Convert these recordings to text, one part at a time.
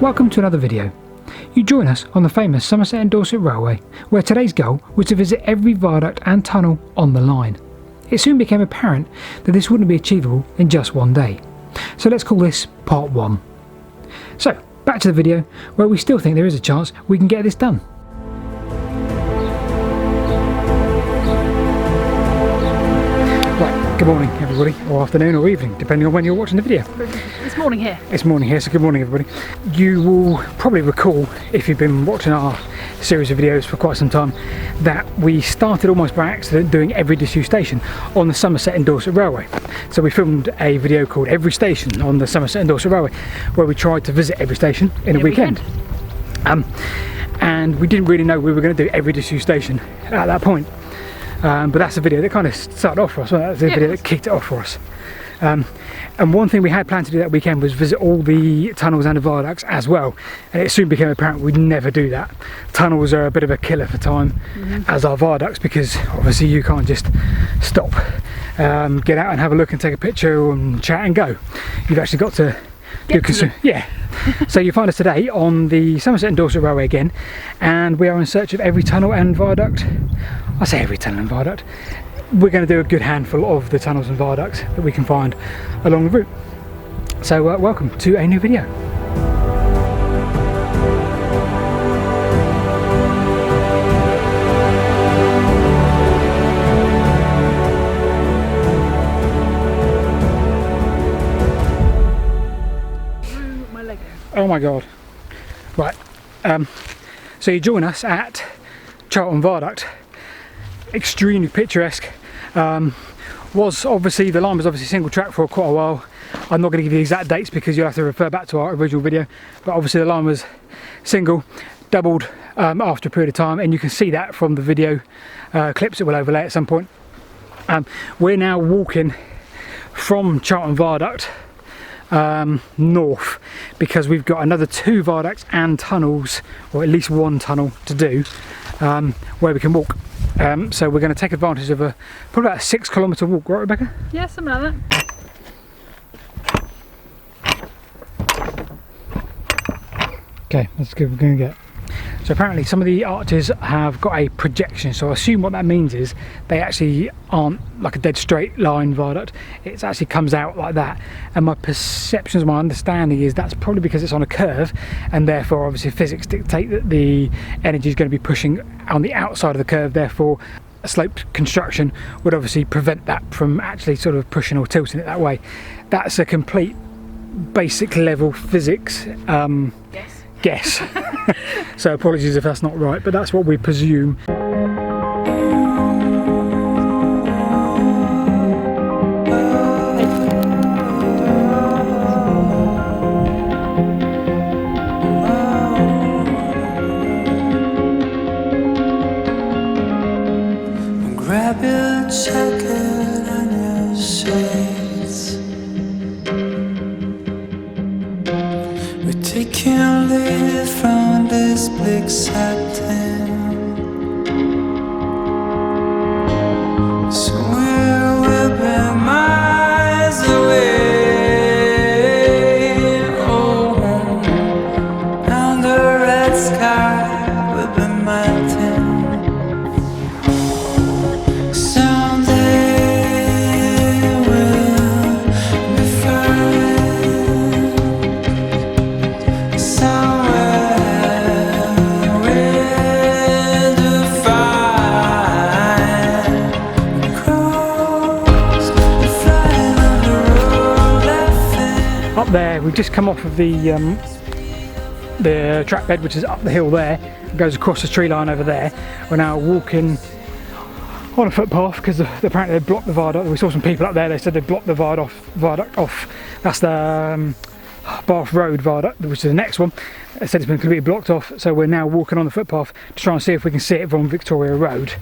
Welcome to another video. You join us on the famous Somerset and Dorset Railway, where today's goal was to visit every viaduct and tunnel on the line. It soon became apparent that this wouldn't be achievable in just one day. So let's call this part 1. So, back to the video, where we still think there is a chance we can get this done. Right, good morning everybody, or afternoon or evening, depending on when you're watching the video. It's morning here. It's morning here, so good morning everybody. You will probably recall, if you've been watching our series of videos for quite some time, that we started almost by accident doing every disused station on the Somerset and Dorset Railway. So we filmed a video called Every Station on the Somerset and Dorset Railway, where we tried to visit every station in a weekend. And we didn't really know we were going to do every disused station at that point. But that's the video that kind of started off for us. That's the video that kicked it off for us. And one thing we had planned to do that weekend was visit all the tunnels and the viaducts as well, and it soon became apparent we'd never do that. Tunnels are a bit of a killer for time, as are viaducts, because obviously you can't just stop, get out and have a look and take a picture and chat and go. You've actually got to So you find us today on the Somerset and Dorset Railway again, and we are in search of every tunnel and viaduct. I say every tunnel and viaduct. We're going to do a good handful of the tunnels and viaducts that we can find along the route. So welcome to a new video. Oh my god. Right, so you join us at Charlton Viaduct. Extremely picturesque. Was obviously, the line was obviously single track for quite a while. I'm not going to give you the exact dates because you'll have to refer back to our original video, but obviously the line was single, doubled after a period of time, and you can see that from the video clips that we'll overlay at some point. We're now walking from Charlton Viaduct north, because we've got another 2 viaducts and tunnels, or at least 1 tunnel to do, where we can walk. So we're going to take advantage of probably about a 6-kilometre walk, right Rebecca? Yeah, something like that. Okay, let's see what we're going to get. So apparently some of the arches have got a projection, so I assume what that means is they actually aren't like a dead straight line viaduct. It actually comes out like that, and my perceptions, my understanding is that's probably because it's on a curve, and therefore obviously physics dictate that the energy is going to be pushing on the outside of the curve, therefore a sloped construction would obviously prevent that from actually sort of pushing or tilting it that way. That's a complete basic level physics guess. So apologies if that's not right, but that's what we presume. Grab your jacket and your shades. We're taking leave from this bleak satin. So we'll be miles away. Oh, down the red sky we'll be melting. Up there, we've just come off of the track bed, which is up the hill there. It goes across the tree line over there. We're now walking on a footpath because apparently they blocked the viaduct. We saw some people up there, they said they blocked the viaduct off. That's the Bath Road viaduct, which is the next one. They said it's been completely blocked off, so we're now walking on the footpath to try and see if we can see it from Victoria Road.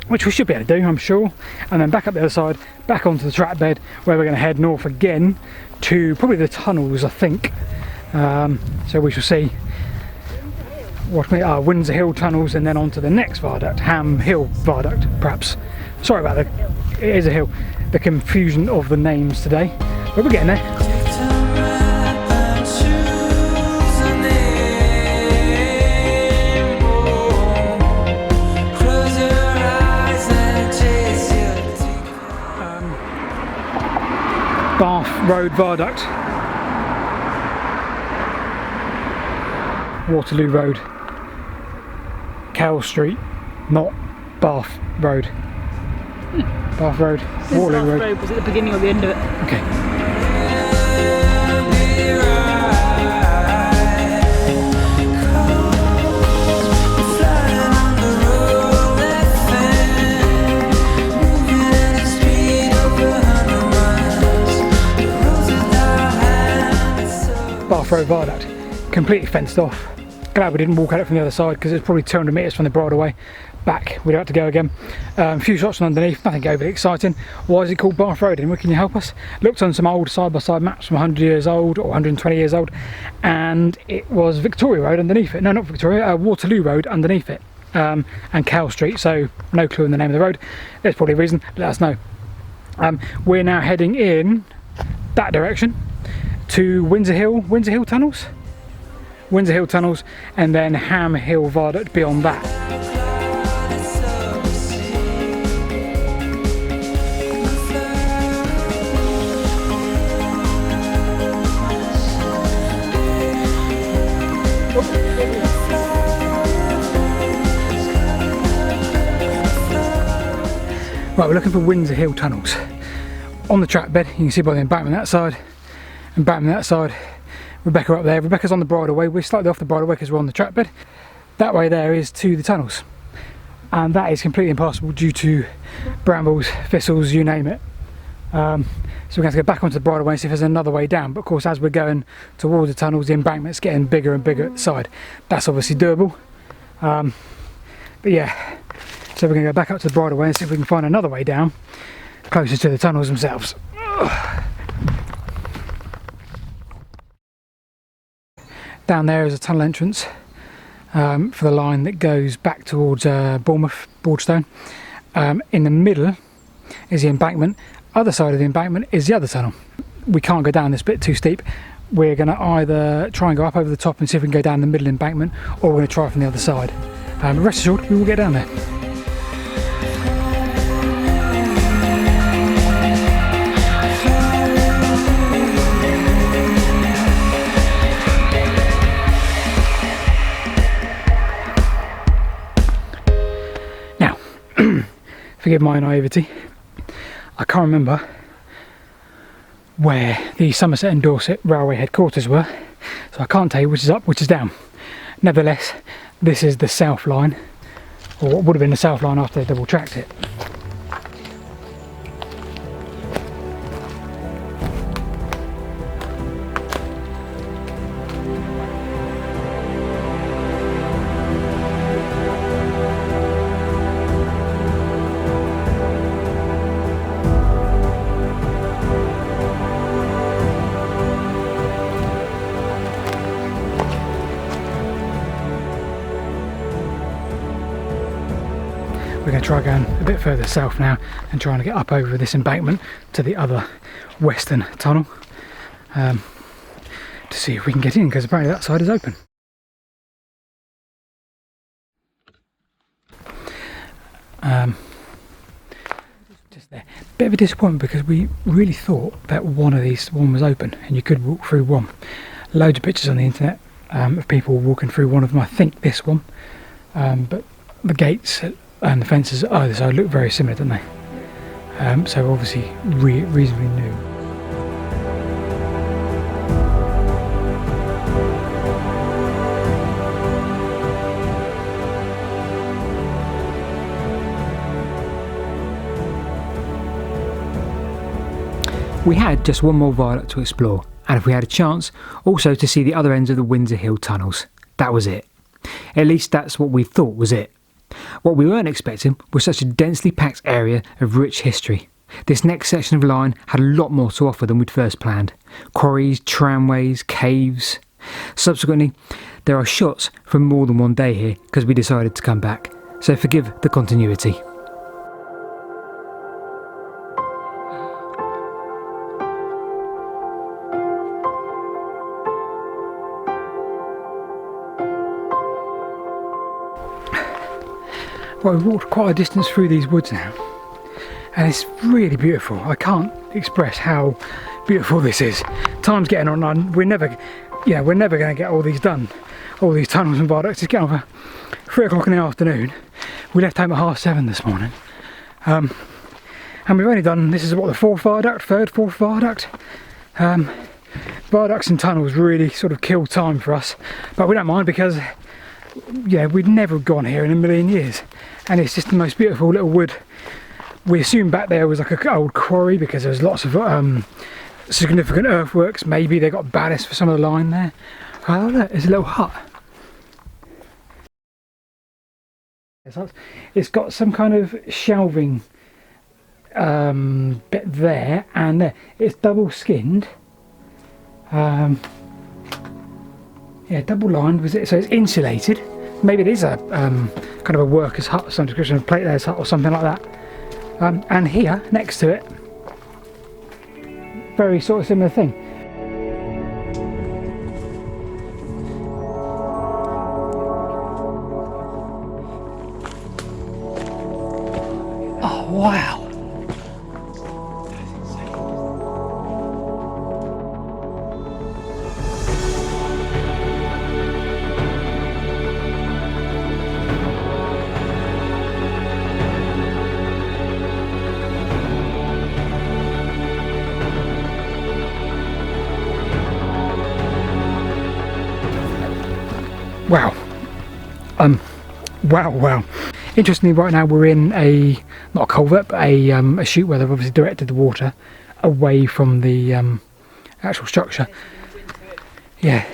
Which we should be able to do, I'm sure, and then back up the other side, back onto the track bed, where we're going to head north again to probably the tunnels, I think. So we shall see what we are, Windsor Hill tunnels, and then on to the next viaduct, Ham Hill Viaduct, perhaps. Sorry about that, it is a hill. The confusion of the names today, but we're getting there. Road Viaduct, Waterloo Road, Cowell Street, not Bath Road. Bath Road, Waterloo Road. Was at the beginning or the end of it? Okay. Bath Road Viaduct, completely fenced off. Glad we didn't walk at it from the other side because it's probably 200 metres from the bridleway back. We'd have to go again. A few shots from underneath, nothing overly exciting. Why is it called Bath Road? And can you help us? Looked on some old side-by-side maps from 100 years old or 120 years old, and it was Victoria Road underneath it. No, not Victoria, Waterloo Road underneath it, and Cowell Street. So no clue in the name of the road. There's probably a reason. Let us know. We're now heading in that direction to Windsor Hill Tunnels. Windsor Hill Tunnels, and then Ham Hill Viaduct beyond that. Right, we're looking for Windsor Hill Tunnels. On the track bed, you can see by the embankment that side, embankment that side. Rebecca up there. Rebecca's on the bridleway. We're slightly off the bridleway because we're on the track bed. That way there is to the tunnels, and that is completely impassable due to brambles, thistles, you name it. So we're going to have to go back onto the bridleway and see if there's another way down. But of course, as we're going towards the tunnels, the embankment's getting bigger and bigger at the side. That's obviously doable. But yeah, so we're going to go back up to the bridleway and see if we can find another way down closer to the tunnels themselves. Down there is a tunnel entrance for the line that goes back towards Bournemouth, Broadstone. In the middle is the embankment. Other side of the embankment is the other tunnel. We can't go down this bit, too steep. We're going to either try and go up over the top and see if we can go down the middle embankment, or we're going to try from the other side. Rest assured, we will get down there. Forgive my naivety, I can't remember where the Somerset and Dorset Railway headquarters were, so I can't tell you which is up, which is down. Nevertheless, this is the south line, or what would have been the south line after they double tracked it. We're going to try going a bit further south now and trying to get up over this embankment to the other western tunnel to see if we can get in, because apparently that side is open. Just there. Bit of a disappointment because we really thought that one was open and you could walk through one. Loads of pictures on the internet of people walking through one of them. I think this one, but the gates and the fences at either side look very similar, don't they? So obviously reasonably new. We had just one more viaduct to explore, and if we had a chance, also to see the other ends of the Windsor Hill tunnels. That was it. At least that's what we thought was it. What we weren't expecting was such a densely packed area of rich history. This next section of line had a lot more to offer than we'd first planned. Quarries, tramways, caves. Subsequently, there are shots from more than one day here because we decided to come back, so forgive the continuity. Well, we've walked quite a distance through these woods now, and it's really beautiful. I can't express how beautiful this is. Time's getting on, and we're never going to get all these done, all these tunnels and viaducts. It's getting on for 3 o'clock in the afternoon. We left home at 7:30 this morning, and we've only done, this is what, the fourth viaduct. Viaducts and tunnels really sort of kill time for us, but we don't mind because we'd never have gone here in a million years, and it's just the most beautiful little wood. We assumed back there was like an old quarry because there's lots of significant earthworks. Maybe they got ballast for some of the line there. Oh look, there's a little hut. It's got some kind of shelving bit there and there. It's double skinned. Yeah, double lined was it? So it's insulated. Maybe it is a kind of a worker's hut or some description of plate layer's hut or something like that. And here next to it, very sort of similar thing. Oh wow! Wow. Wow. Interestingly, right now we're in not a culvert, but a chute where they've obviously directed the water away from the actual structure. Yeah.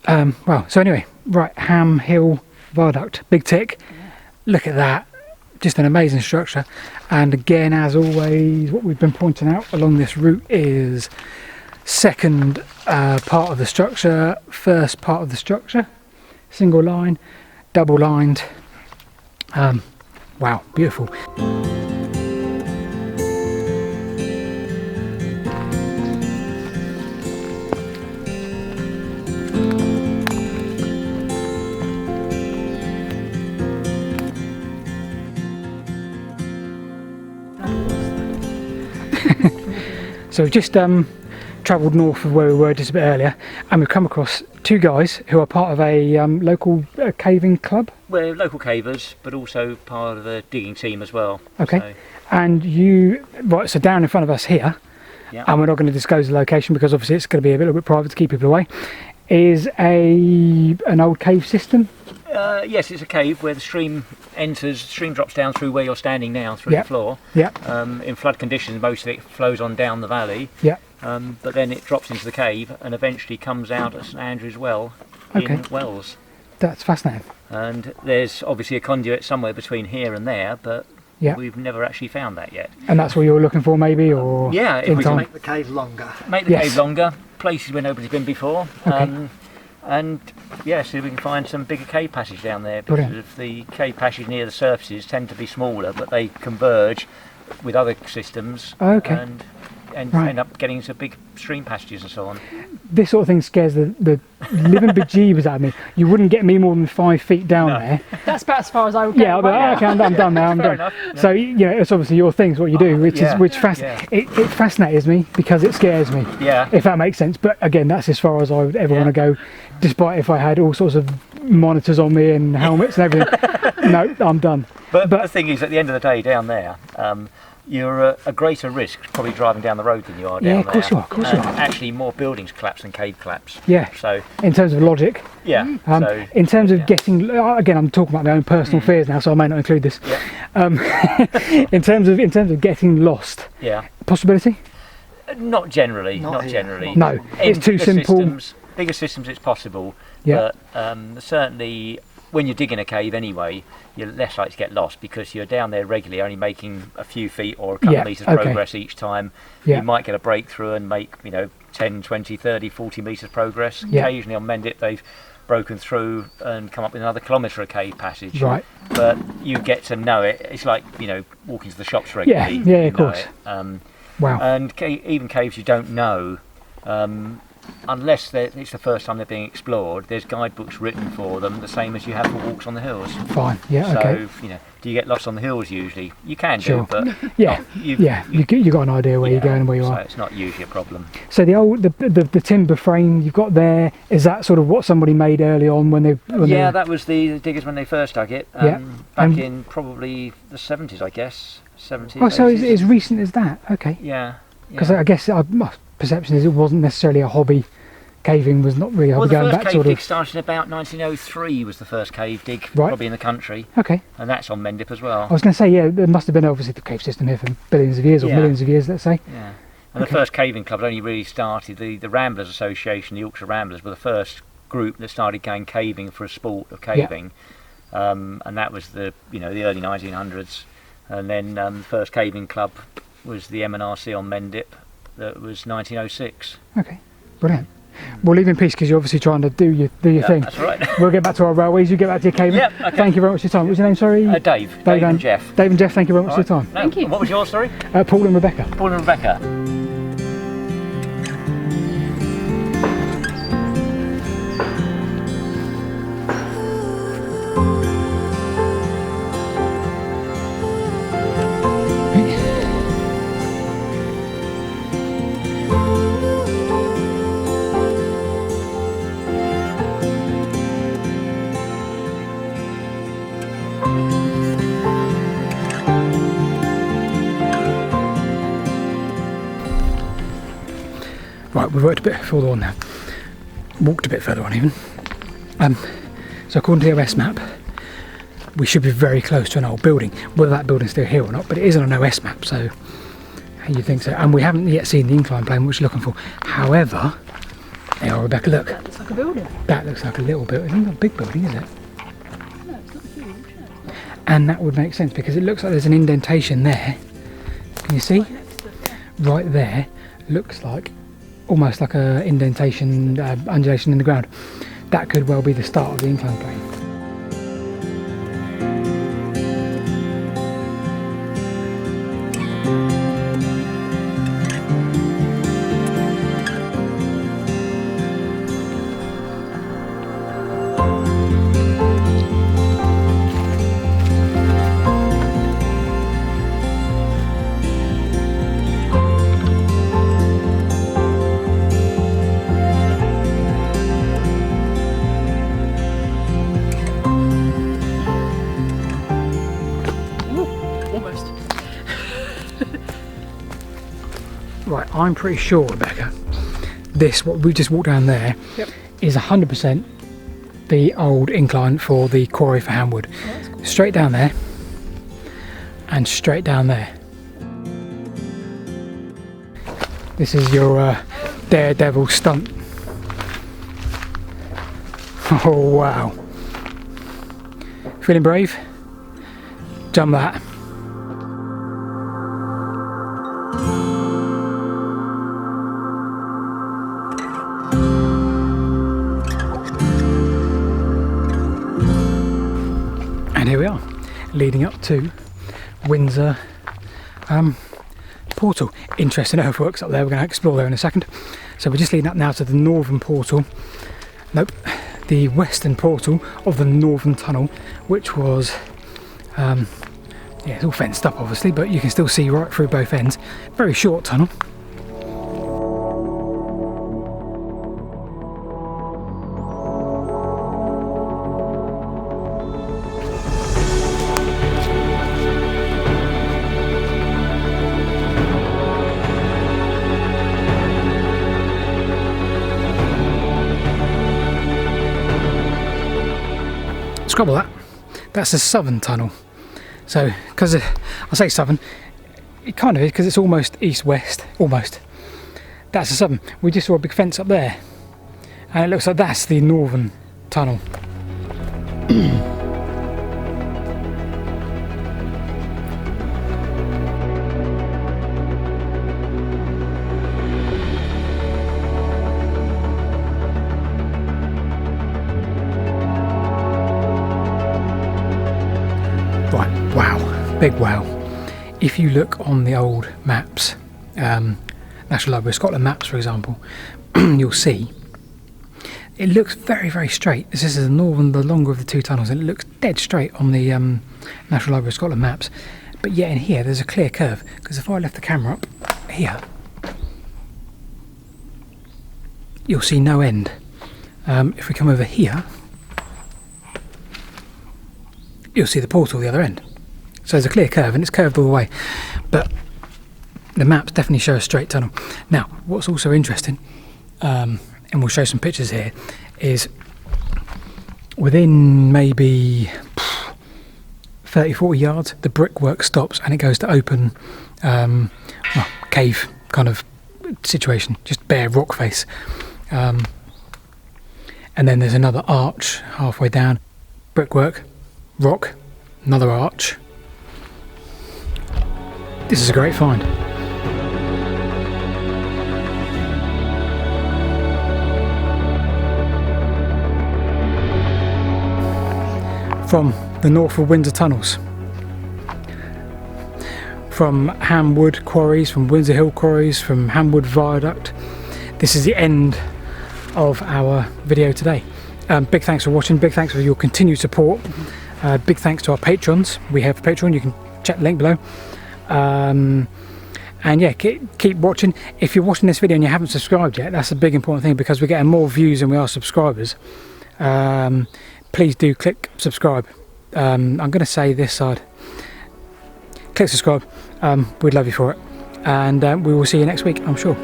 Wow. So anyway, right, Ham Hill Viaduct, big tick. Look at that. Just an amazing structure. And again, as always, what we've been pointing out along this route is second part of the structure, first part of the structure. Single line, double lined. Wow, beautiful. So we've just travelled north of where we were just a bit earlier, and we've come across 2 guys who are part of a local caving club. We're local cavers, but also part of the digging team as well. Okay. So, And so down in front of us here, yeah. and we're not going to disclose the location because obviously it's going to be a little bit private to keep people away, is an old cave system. Yes, it's a cave where the stream enters, the stream drops down through where you're standing now, through the floor. Yeah. In flood conditions, most of it flows on down the valley. Yeah. But then it drops into the cave and eventually comes out at St Andrew's Well in Wells. That's fascinating. And there's obviously a conduit somewhere between here and there, but we've never actually found that yet. And that's what you were looking for, maybe, or yeah, if we can make the cave longer. Make the cave longer, places where nobody's been before. Okay. And yeah, see if we can find some bigger cave passage down there, because Brilliant. the cave passage near the surfaces tend to be smaller, but they converge with other systems. Okay. And Right. end up getting into big stream passages and so on. This sort of thing scares the living bejeebers out of me. You wouldn't get me more than 5 feet down there. That's about as far as I would go. Yeah, I'll be like, okay, I'm done now. I'm Fair done. enough, yeah. So it's obviously your thing, it's what you do, which Yeah. it fascinates me because it scares me. Yeah. If that makes sense. But again, that's as far as I would ever want to go, despite if I had all sorts of monitors on me and helmets and everything. No, I'm done. But the thing is, at the end of the day, down there, you're a greater risk probably driving down the road than you are down there. Yeah, of course you are, of course you are. Actually, more buildings collapse than cave collapse. Yeah. So in terms of logic. yeah. In terms of getting, again, I'm talking about my own personal fears now, so I may not include this. Yeah. in terms of getting lost. Yeah. Possibility? Not generally. Not here. Generally. No, it's too bigger simple. Bigger systems, it's possible. Yeah. But certainly, when you're digging a cave anyway, you're less likely to get lost because you're down there regularly, only making a few feet or a couple of metres progress each time. Yeah. You might get a breakthrough and make 10, 20, 30, 40 metres progress. Yeah. Occasionally on Mendip they've broken through and come up with another kilometre of cave passage. Right. But you get to know it. It's like walking to the shops regularly. Yeah, of you know course. it. Wow. And even caves you don't know, unless it's the first time they're being explored, there's guidebooks written for them, the same as you have for walks on the hills. Fine, yeah, So, okay. you know, do you get lost on the hills usually? You can Sure. do, but Yeah, you got an idea where you're going and where you so are. it's not usually a problem. So the timber frame you've got there, is that sort of what somebody made early on when they? That was the diggers when they first dug it. Back in probably the 70s, I guess. 70s. Oh, so 80s. it's as recent as that. Okay. Yeah. Because I guess my perception is it wasn't necessarily a hobby. Caving was not really a hobby the going first back cave sort dig of. started about 1903 was the first cave dig, Right. probably in the country, Okay. and that's on Mendip as well. I was going to say, yeah, there must have been obviously the cave system here for billions of years or Yeah. millions of years, let's say. Yeah. And Okay. the first caving club only really started, the Ramblers Association, the Yorkshire Ramblers, were the first group that started going caving for a sport of caving. And that was the early 1900s. And then the first caving club was the M&RC on Mendip, that was 1906. Okay, brilliant. We'll leave in peace because you're obviously trying to do your thing. That's right. We'll get back to our railways, you get back to your caving. Yep, okay. Thank you very much for your time. What was your name, sorry? Dave and Jeff. Dave and Jeff, thank you very much for your time. No, Thank you. What was yours, sorry? Paul and Rebecca. Paul and Rebecca. Right, we've worked a bit further on now. Walked a bit further on even. So according to the OS map, we should be very close to an old building. Whether that building's still here or not, but it is on an OS map, so you think so. And we haven't yet seen the incline plane which we're looking for. However, there are, Rebecca, look. That looks like a building. That looks like a little building. It's not a big building, is it? No, it's not huge. Yeah. And that would make sense because it looks like there's an indentation there. Can you see? Right next to it, yeah. Right there looks like almost like a indentation, undulation in the ground. That could well be the start of the incline plane. Almost. Right, I'm pretty sure, Rebecca, this, what we just walked down there, Yep. is 100% the old incline for the quarry for Hamwood. Oh, that's cool. Straight down there, and straight down there. This is your daredevil stunt. Oh wow. Feeling brave? Jump that. And here we are, leading up to Windsor portal. Interesting earthworks up there, we're going to explore there in a second. So we're just leading up now to the northern portal, the western portal of the northern tunnel, which was, it's all fenced up obviously, but you can still see right through both ends. Very short tunnel. Scrabble that. That's the southern tunnel. So, because I say southern, it kind of is because it's almost east-west, almost. That's the southern. We just saw a big fence up there, and it looks like that's the northern tunnel. Right, wow, big wow. If you look on the old maps, National Library of Scotland maps for example, you'll see it looks very, very straight. This is the longer of the two tunnels, and it looks dead straight on the National Library of Scotland maps. But yet in here there's a clear curve, because if I left the camera up here, you'll see no end. If we come over here, you'll see the portal the other end. So there's a clear curve, and it's curved all the way, but the maps definitely show a straight tunnel. Now, what's also interesting, and we'll show some pictures here, is within maybe 30-40 yards, the brickwork stops and it goes to open cave kind of situation, just bare rock face. And then there's another arch halfway down, brickwork, rock, another arch. This is a great find. From the north of Windsor tunnels, from Hamwood quarries, from Windsor Hill quarries, from Hamwood viaduct. This is the end of our video today. Big thanks for watching, big thanks for your continued support, big thanks to our patrons. We have a Patreon, you can check the link below. And yeah, keep watching. If you're watching this video and you haven't subscribed yet, that's a big important thing, because we're getting more views than we are subscribers. Please do click subscribe. I'm going to say this side. Click subscribe. We'd love you for it. And we will see you next week, I'm sure.